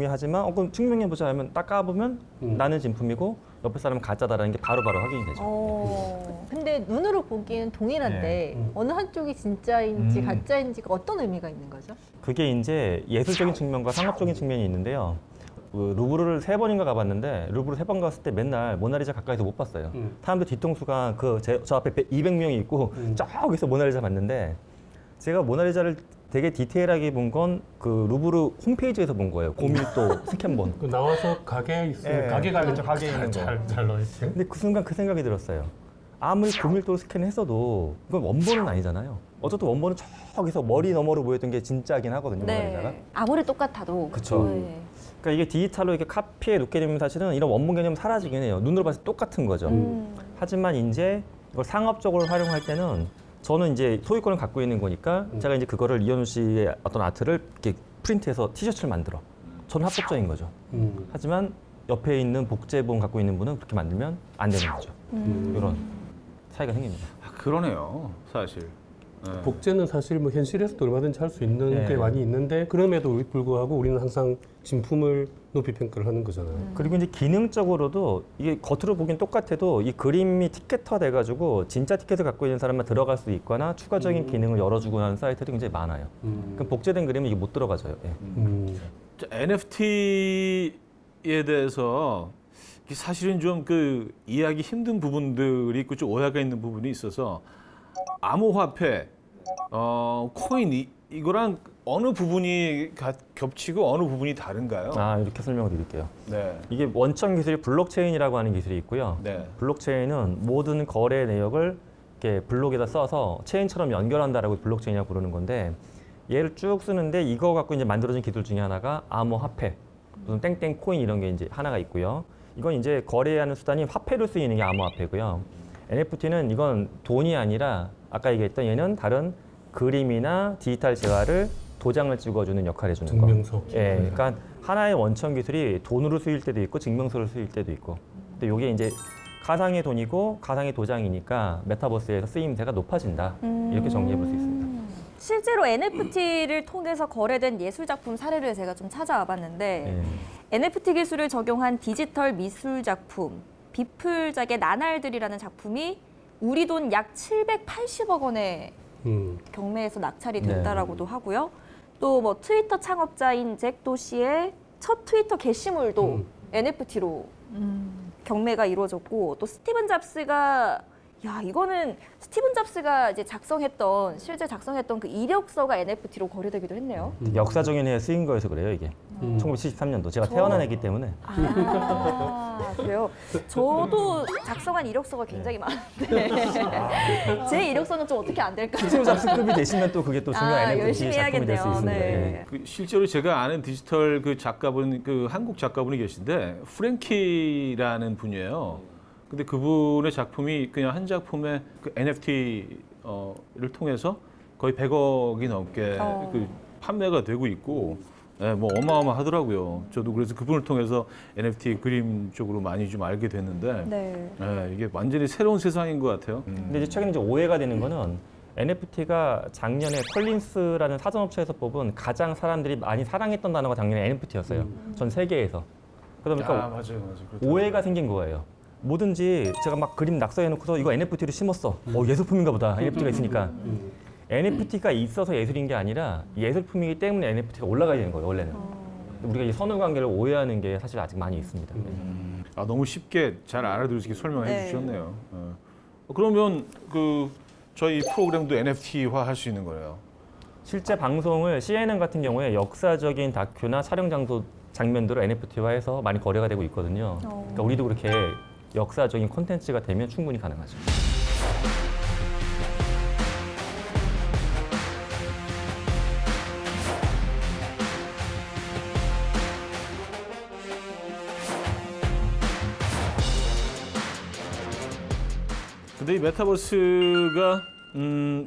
하지만 그럼 증명해보자 하면 딱 까보면 나는 진품이고 옆에 사람은 가짜다라는 게 바로바로 확인이 되죠. 근데 눈으로 보기에는 동일한데 어느 한쪽이 진짜인지 가짜인지가 어떤 의미가 있는 거죠? 그게 이제 예술적인 측면과 상업적인 측면이 있는데요. 그 루브르를 3번인가 가봤는데 루브르 3번 갔을 때 맨날 모나리자 가까이서 못 봤어요. 사람들 뒤통수가 저 앞에 200명이 있고 저기서 모나리자 봤는데 제가 모나리자를 되게 디테일하게 본 건 그 루브르 홈페이지에서 본 거예요. 고밀도 스캔본. 그 나와서 가게에 있으면 예, 가게 가면 그렇죠. 가게에 있는 거. 잘 넣어 있어요. 근데 그 순간 그 생각이 들었어요. 아무리 고밀도로 스캔했어도 이건 원본은 아니잖아요. 어쨌든 원본은 저기서 머리 너머로 보였던 게 진짜긴 하거든요. 모나리자가. 네. 아무리 똑같아도. 그쵸. 네. 그러니까 이게 디지털로 이렇게 카피해 놓게 되면 사실은 이런 원본 개념은 사라지긴 해요. 눈으로 봤을 때 똑같은 거죠. 하지만 이제 이걸 상업적으로 활용할 때는 저는 이제 소유권을 갖고 있는 거니까 제가 이제 그거를 이현우 씨의 어떤 아트를 이렇게 프린트해서 티셔츠를 만들어. 저는 합법적인 거죠. 하지만 옆에 있는 복제본 갖고 있는 분은 그렇게 만들면 안 되는 거죠. 이런 차이가 생깁니다. 그러네요, 사실. 네. 복제는 사실 뭐 현실에서도 얼마든지 할 수 있는 네. 게 많이 있는데 그럼에도 불구하고 우리는 항상 진품을 높이 평가를 하는 거잖아요. 그리고 이제 기능적으로도 이게 겉으로 보기엔 똑같아도 이 그림이 티켓화 돼가지고 진짜 티켓을 갖고 있는 사람만 들어갈 수 있거나 추가적인 기능을 열어주고 하는 사이트들이 굉장히 많아요. 그럼 복제된 그림은 이게 못 들어가져요. 예. NFT에 대해서 사실은 좀 그 이해하기 힘든 부분들이 있고 좀 오해가 있는 부분이 있어서 암호화폐, 코인 이거랑 어느 부분이 겹치고 어느 부분이 다른가요? 이렇게 설명을 드릴게요. 네. 이게 원천 기술이 블록체인이라고 하는 기술이 있고요. 네. 블록체인은 모든 거래 내역을 이렇게 블록에다 써서 체인처럼 연결한다라고 블록체인이라고 부르는 건데 얘를 쭉 쓰는데 이거 갖고 이제 만들어진 기술 중에 하나가 암호화폐, 무슨 땡땡 코인 이런 게 이제 하나가 있고요. 이건 이제 거래하는 수단이 화폐로 쓰이는 게 암호화폐고요. NFT는 이건 돈이 아니라 아까 얘기했던 얘는 다른 그림이나 디지털 재화를 도장을 찍어주는 역할을 해주는 거. 증명서. 예, 그러니까 하나의 원천 기술이 돈으로 쓰일 때도 있고 증명서로 쓰일 때도 있고. 근데 이게 이제 가상의 돈이고 가상의 도장이니까 메타버스에서 쓰임새가 높아진다. 이렇게 정리해 볼 수 있습니다. 실제로 NFT를 통해서 거래된 예술 작품 사례를 제가 좀 찾아와 봤는데 NFT 기술을 적용한 디지털 미술 작품 비플작의 나날들이라는 작품이 우리 돈 약 780억 원의 경매에서 낙찰이 됐다라고도 하고요. 또 뭐 트위터 창업자인 잭 도시의 첫 트위터 게시물도 NFT로 경매가 이루어졌고 또 스티븐 잡스가 이거는 스티븐 잡스가 이제 실제 작성했던 그 이력서가 NFT로 거래되기도 했네요. 역사적인 해에 쓰인 거여서 그래요, 이게. 1973년도. 제가 태어난 애기 때문에. 그래요? 저도 작성한 이력서가 굉장히 많은데 제 이력서는 좀 어떻게 안 될까요? 스티븐 잡스급이 되시면 또 그게 또 중요한 NFT 열심히 작품이 될 수 해야겠네요. 있습니다. 네. 예. 그 실제로 제가 아는 디지털 그 작가분, 그 한국 작가분이 계신데 프랭키라는 분이에요. 근데 그분의 작품이 그냥 한 작품의 그 NFT를 통해서 거의 100억이 넘게 그 판매가 되고 있고, 예, 뭐 어마어마하더라고요. 저도 그래서 그분을 통해서 NFT 그림 쪽으로 많이 좀 알게 됐는데, 네. 예, 이게 완전히 새로운 세상인 것 같아요. 근데 이제 최근에 이제 오해가 되는 거는 NFT가 작년에 컬린스라는 사전업체에서 뽑은 가장 사람들이 많이 사랑했던 단어가 작년에 NFT였어요. 전 세계에서. 그러다 보니까 맞아요. 그렇더라고요. 오해가 생긴 거예요. 뭐든지 제가 막 그림 낙서해놓고서 이거 NFT를 심었어. 예술품인가 보다. NFT가 있으니까. NFT가 있어서 예술인 게 아니라 예술품이기 때문에 NFT가 올라가야 되는 거예요, 원래는. 우리가 이 선후 관계를 오해하는 게 사실 아직 많이 있습니다. 너무 쉽게 잘 알아들을 수 있게 설명해 네. 주셨네요. 그러면 그 저희 프로그램도 NFT화 할 수 있는 거예요. 실제 방송을 CNN 같은 경우에 역사적인 다큐나 촬영 장소 장면들을 NFT화해서 많이 거래가 되고 있거든요. 그러니까 우리도 그렇게 역사적인 콘텐츠가 되면 충분히 가능하죠. 근데 이 메타버스가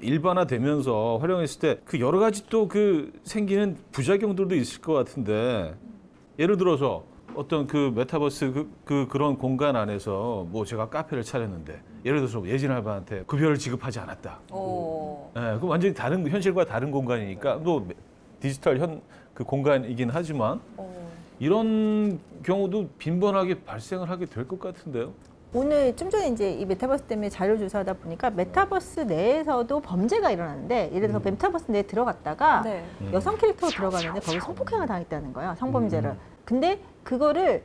일반화되면서 활용했을 때 그 여러 가지 또 그 생기는 부작용들도 있을 것 같은데, 예를 들어서 어떤 그 메타버스 그런 공간 안에서 뭐 제가 카페를 차렸는데 예를 들어서 예진 알바한테 급여를 지급하지 않았다. 예, 그 완전히 다른 현실과 다른 공간이니까 또 디지털 그 공간이긴 하지만 이런 경우도 빈번하게 발생을 하게 될 것 같은데요. 오늘 좀 전에 이제 이 메타버스 때문에 자료 조사하다 보니까 메타버스 내에서도 범죄가 일어나는데, 예를 들어서 메타버스 내에 들어갔다가 네. 여성 캐릭터로 들어가는데 거기 성폭행을 당했다는 거예요, 성범죄를. 근데 그거를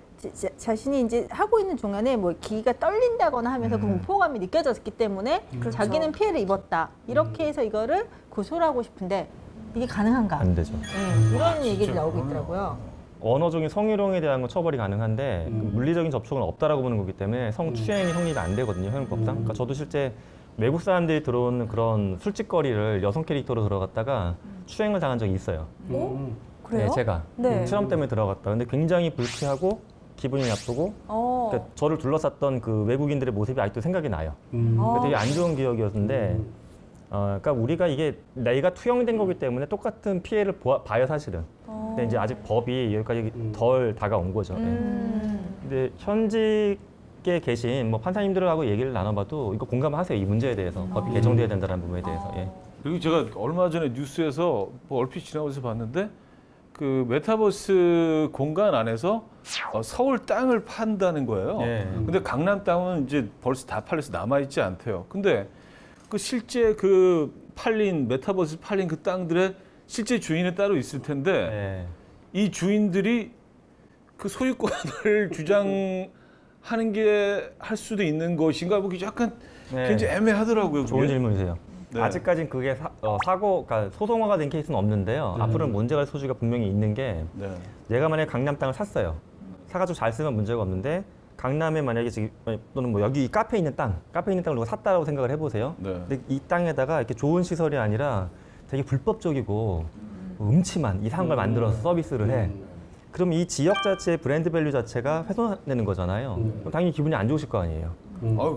자신이 이제 하고 있는 중간에 뭐 기가 떨린다거나 하면서 그 공포감이 느껴졌기 때문에 자기는 피해를 입었다, 이렇게 해서 이거를 고소를 하고 싶은데 이게 가능한가? 안 되죠. 네, 이런 얘기도 나오고 있더라고요. 언어적인 성희롱에 대한 건 처벌이 가능한데 그 물리적인 접촉은 없다라고 보는 거기 때문에 성추행이 성립이 안 되거든요, 형법상. 그러니까 저도 실제 외국 사람들이 들어오는 그런 술집거리를 여성 캐릭터로 들어갔다가 추행을 당한 적이 있어요. 그래요? 네, 제가 네. 실험 때문에 들어갔다. 근데 굉장히 불쾌하고 기분이 나쁘고, 그러니까 저를 둘러쌌던 그 외국인들의 모습이 아직도 생각이 나요. 되게 안 좋은 기억이었는데, 그러니까 우리가 이게 내가 투영된 거기 때문에 똑같은 피해를 봐요, 사실은. 근데 이제 아직 법이 여기까지 덜 다가온 거죠. 예. 근데 현직에 계신 뭐 판사님들하고 얘기를 나눠봐도 이거 공감하세요, 이 문제에 대해서. 법이 개정돼야 된다는 부분에 대해서. 예. 그리고 제가 얼마 전에 뉴스에서 뭐 얼핏 지나가면서 봤는데 그 메타버스 공간 안에서 서울 땅을 판다는 거예요. 예. 근데 강남 땅은 이제 벌써 다 팔려서 남아 있지 않대요. 근데 그 실제 그 메타버스 팔린 그 땅들의 실제 주인은 따로 있을 텐데 예. 이 주인들이 그 소유권을 주장하는 게 할 수도 있는 것인가, 뭐 약간 네. 굉장히 애매하더라고요. 좋은 그게. 질문이세요. 네. 아직까지는 그게 그러니까 소송화가 된 케이스는 없는데요. 앞으로는 문제가 될 소지가 분명히 있는 게, 네. 내가 만약에 강남 땅을 샀어요. 사가지고 잘 쓰면 문제가 없는데, 강남에 만약에 지금 또는 뭐 여기 카페 있는 땅을 누가 샀다라고 생각을 해보세요. 네. 근데 이 땅에다가 이렇게 좋은 시설이 아니라 되게 불법적이고 음침한 이상한 걸 만들어서 서비스를 해. 그럼 이 지역 자체의 브랜드 밸류 자체가 훼손되는 거잖아요. 그럼 당연히 기분이 안 좋으실 거 아니에요.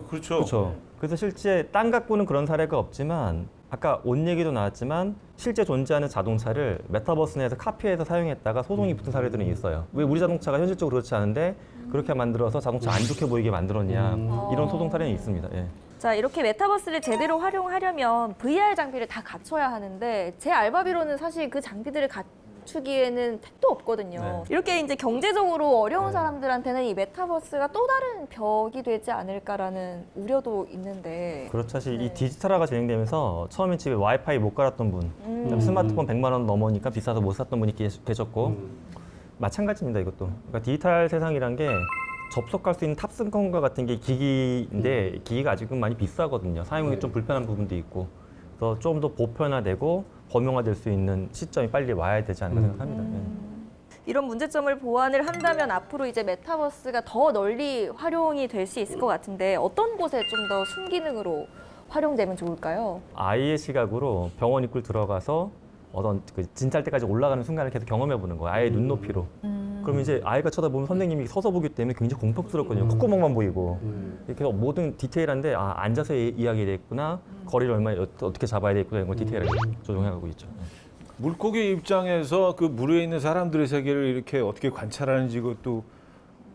그렇죠. 그렇죠. 그래서 실제 땅 갖고는 그런 사례가 없지만, 아까 옷 얘기도 나왔지만 실제 존재하는 자동차를 메타버스 내에서 카피해서 사용했다가 소송이 붙은 사례들은 있어요. 왜 우리 자동차가 현실적으로 그렇지 않은데 그렇게 만들어서 자동차 안 좋게 보이게 만들었냐, 이런 소송 사례는 있습니다. 예. 자, 이렇게 메타버스를 제대로 활용하려면 VR 장비를 다 갖춰야 하는데, 제 알바비로는 사실 그 장비들을 갖추기에는 택도 없거든요. 네. 이렇게 이제 경제적으로 어려운 사람들한테는 이 메타버스가 또 다른 벽이 되지 않을까라는 우려도 있는데. 그렇죠. 사실 네. 이 디지털화가 진행되면서 처음에 집에 와이파이 못 갈았던 분, 그다음에 스마트폰 100만 원 넘으니까 비싸서 못 샀던 분이 계셨고, 마찬가지입니다, 이것도. 그러니까 디지털 세상이란 게 접속할 수 있는 탑승권과 같은 게 기기인데, 기기가 아직은 많이 비싸거든요. 사용이 좀 불편한 부분도 있고, 그래서 좀 더 보편화되고 범용화될 수 있는 시점이 빨리 와야 되지 않을까 생각합니다. 이런 문제점을 보완을 한다면 앞으로 이제 메타버스가 더 널리 활용이 될 수 있을 것 같은데, 어떤 곳에 좀 더 순기능으로 활용되면 좋을까요? 아이의 시각으로 병원 입구를 들어가서 어떤 그 진찰 때까지 올라가는 순간을 계속 경험해 보는 거예요. 아예 눈높이로. 그러면 이제 아이가 쳐다보면 선생님이 서서 보기 때문에 굉장히 공포스럽거든요. 콧구멍만 보이고. 이렇게 해서 모든 디테일한데 앉아서 이야기해야 되겠구나, 거리를 얼마나 어떻게 잡아야 되겠구나 이런 걸 디테일하게 조정해가고 있죠. 물고기 입장에서 그 물에 있는 사람들의 세계를 이렇게 어떻게 관찰하는지 그것도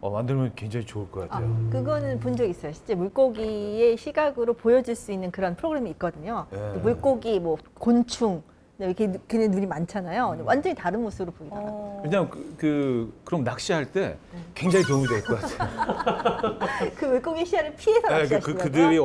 만들면 굉장히 좋을 것 같아요. 그거는 본 적 있어요. 실제 물고기의 시각으로 보여줄 수 있는 그런 프로그램이 있거든요. 예. 물고기, 뭐 곤충, 이렇게 걔네 눈이 많잖아요. 완전히 다른 모습으로 보이더라고요. 왜냐면 그럼 낚시할 때 굉장히 도움이 될 것 같아요. 그 물고기 시야를 피해서 네, 낚시하시는 거죠? 그들이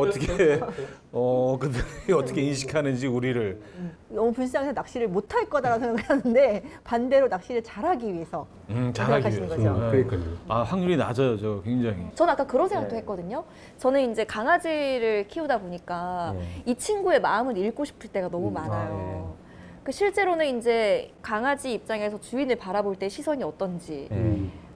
어떻게 인식하는지 우리를. 너무 불쌍해서 낚시를 못 할 거다라고 생각하는데 반대로 낚시를 잘하기 위해서 잘하기 생각하시는 위해서. 거죠. 그러니까요. 확률이 낮아요, 저 굉장히. 저는 아까 그런 생각도 했거든요. 저는 이제 강아지를 키우다 보니까 이 친구의 마음을 읽고 싶을 때가 너무 많아요. 그 실제로는 이제 강아지 입장에서 주인을 바라볼 때 시선이 어떤지,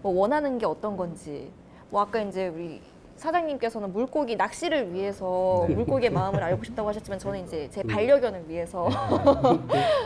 뭐 원하는 게 어떤 건지, 뭐 아까 이제 우리 사장님께서는 물고기 낚시를 위해서 물고기의 마음을 알고 싶다고 하셨지만 저는 이제 제 반려견을 위해서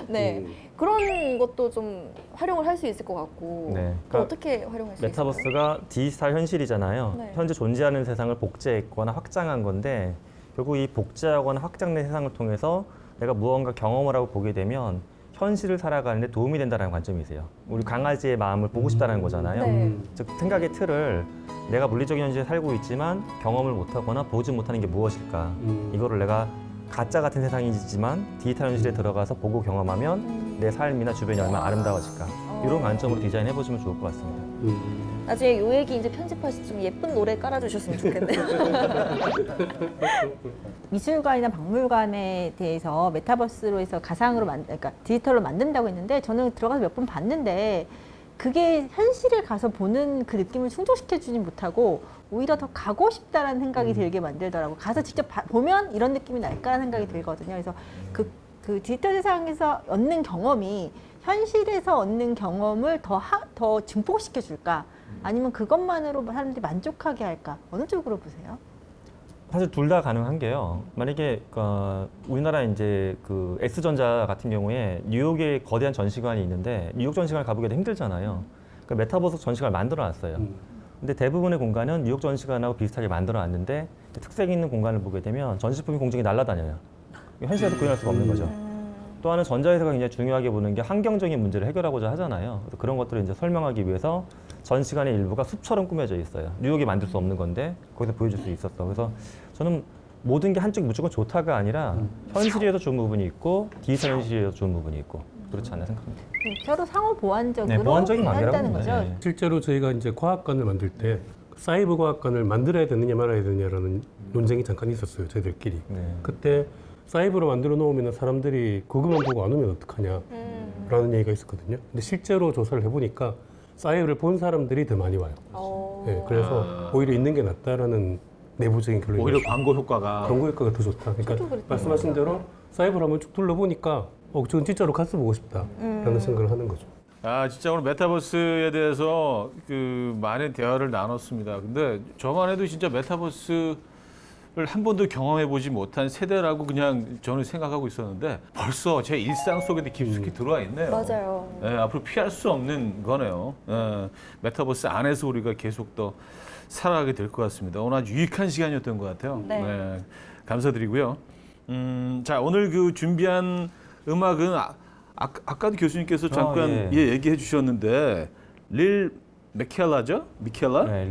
네 그런 것도 좀 활용을 할 수 있을 것 같고 네. 또 어떻게 활용할 수 있을까요? 메타버스가 디지털 현실이잖아요. 네. 현재 존재하는 세상을 복제했거나 확장한 건데 결국 이 복제하거나 확장된 세상을 통해서 내가 무언가 경험을 하고 보게 되면 현실을 살아가는데 도움이 된다는 관점이세요. 우리 강아지의 마음을 보고 싶다는 거잖아요. 네. 즉 생각의 틀을 내가 물리적인 현실에 살고 있지만 경험을 못하거나 보지 못하는 게 무엇일까. 이거를 내가 가짜 같은 세상이지만 디지털 현실에 들어가서 보고 경험하면 내 삶이나 주변이 얼마나 아름다워질까. 이런 관점으로 디자인해보시면 좋을 것 같습니다. 나중에 요 얘기 이제 편집하실 좀 예쁜 노래 깔아주셨으면 좋겠네요. 미술관이나 박물관에 대해서 메타버스로 해서 가상으로 그러니까 디지털로 만든다고 했는데 저는 들어가서 몇 번 봤는데 그게 현실에 가서 보는 그 느낌을 충족시켜주지 못하고 오히려 더 가고 싶다라는 생각이 들게 만들더라고요. 가서 직접 보면 이런 느낌이 날까라는 생각이 들거든요. 그래서 그 디지털 세상에서 얻는 경험이 현실에서 얻는 경험을 더 증폭시켜 줄까? 아니면 그것만으로 사람들이 만족하게 할까? 어느 쪽으로 보세요? 사실 둘 다 가능한 게요. 만약에 우리나라 이제 그 S전자 같은 경우에 뉴욕에 거대한 전시관이 있는데 뉴욕 전시관을 가보기도 힘들잖아요. 그 메타버스 전시관을 만들어놨어요. 근데 대부분의 공간은 뉴욕 전시관하고 비슷하게 만들어놨는데 특색 있는 공간을 보게 되면 전시품이 공중에 날아다녀요. 현실에서 구현할 수가 없는 거죠. 또 하나 전자회사가 굉장히 중요하게 보는 게 환경적인 문제를 해결하고자 하잖아요. 그래서 그런 것들을 이제 설명하기 위해서 전시관의 일부가 숲처럼 꾸며져 있어요. 뉴욕이 만들 수 없는 건데 거기서 보여줄 수 있었어. 그래서 저는 모든 게 한쪽이 무조건 좋다가 아니라 현실에서 좋은 부분이 있고 디지털 현실에서 좋은 부분이 있고 그렇지 않나 생각합니다. 서로 상호 보완적으로 네, 보완적인 관계라고 한다는 봅니다. 거죠. 네. 실제로 저희가 이제 과학관을 만들 때 사이버 과학관을 만들어야 되느냐 말아야 되느냐라는 논쟁이 잠깐 있었어요, 저희들끼리. 네. 그때 사이버로 만들어 놓으면 사람들이 그것만 보고 안 오면 어떡하냐라는 얘기가 있었거든요. 근데 실제로 조사를 해보니까 사이버를 본 사람들이 더 많이 와요. 네, 그래서 오히려 있는 게 낫다라는 내부적인 결론이 오히려 있어요. 광고 효과가. 광고 효과가 더 좋다. 그러니까 말씀하신 대로 사이버를 한번 쭉 둘러보니까 저건 진짜로 가서 보고 싶다라는 생각을 하는 거죠. 진짜 오늘 메타버스에 대해서 그 많은 대화를 나눴습니다. 근데 저만 해도 진짜 메타버스를 한 번도 경험해보지 못한 세대라고 그냥 저는 생각하고 있었는데 벌써 제 일상 속에도 깊숙이 들어와 있네요. 맞아요. 네, 앞으로 피할 수 없는 거네요. 메타버스 안에서 우리가 계속 더 살아가게 될 것 같습니다. 오늘 아주 유익한 시간이었던 것 같아요. 네. 감사드리고요. 자, 오늘 그 준비한 음악은 아까도 교수님께서 잠깐 얘기해 주셨는데 릴 맥켈라죠? 미켈라? 네,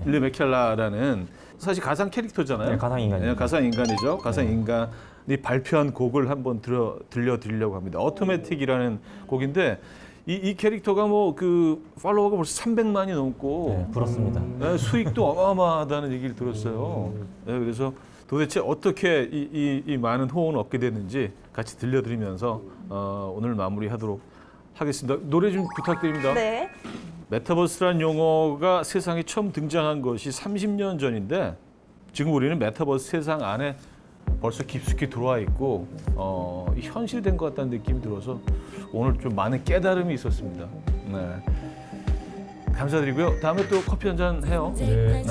릴 맥켈라라는 사실 가상 캐릭터잖아요. 네, 가상 인간이죠. 네, 가상 인간이죠. 가상 인간이 발표한 곡을 한번 들려드리려고 합니다. 어토매틱이라는 곡인데 이 캐릭터가 뭐 그 팔로워가 벌써 300만이 넘고 네, 부럽습니다. 네, 수익도 어마어마하다는 얘기를 들었어요. 네, 그래서 도대체 어떻게 이 많은 호응을 얻게 됐는지 같이 들려드리면서 오늘 마무리하도록 하겠습니다. 노래 좀 부탁드립니다. 네. 메타버스란 용어가 세상에 처음 등장한 것이 30년 전인데 지금 우리는 메타버스 세상 안에 벌써 깊숙이 들어와 있고 현실된 것 같다는 느낌이 들어서 오늘 좀 많은 깨달음이 있었습니다. 네. 감사드리고요. 다음에 또 커피 한잔 해요. 네.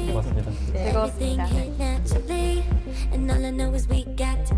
고맙습니다. 즐거웠습니다. And all I know is we got to